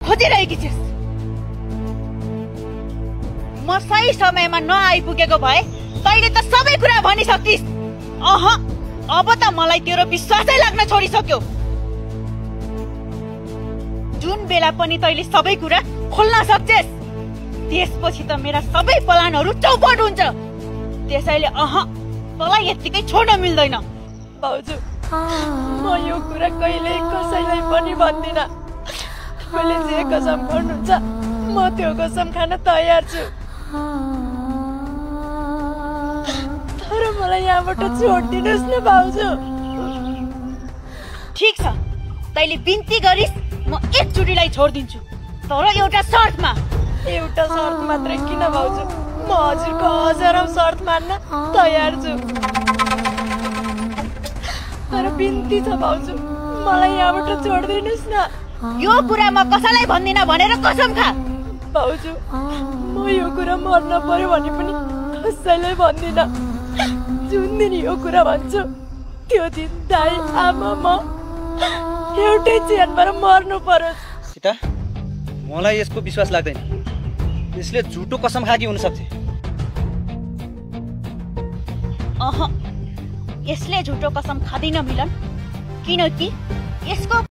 खोजिरहेकी छिस्। म सही समयमा नआइपुगेको भए तैले त सबै कुरा भनिसकिस्। अब त मलाई तेरो विश्वासै लाग्न छोडिसक्यो। जुन बेला पनि तैले सबै कुरा खोल्न सक्छस् त्यसपछि त मेरा सबै प्लानहरू चौपट हुन्छ। त्यसैले तँलाई यतिकै छोड्न मिल्दैन। भाउजू, म यो कुरा कहिल्यै कसैलाई पनि भन्दिनँ। तपाईँले जे कसम गर्नुहुन्छ म त्यो कसम खान तयार छु। तर मलाई यहाँबाट छोडिदिनुहोस् न भाउजू। ठिक छ, तैले बिन्ती गरिस् म एकचोटिलाई छोडिदिन्छु, तर एउटा शर्तमा। एउटा शर्त मात्रै किन भाउजू, म हजुरको हजारौं शर्त मान्न तयार छु। तर बिन्ती छ भाउजू, मलाई यहाँबाट छोडिदिनुहोस् न। यो कुरा म कसैलाई भन्दिनँ भनेर कसम खा। भाउजू, म यो कुरा मर्न पर्यो भने पनि कसैलाई भन्दिनँ। जुन दिन यो कुरा भन्छु त्यो दिन दाइ, आमा, म एउटै चेनमा मर्नु पर्यो। सीता, मलाई यसको विश्वास लाग्दैन। यसले झुटो कसम खाकी हुन सक्छ। यसले झुटो कसम खाँदैन मिलन, किनकि यसको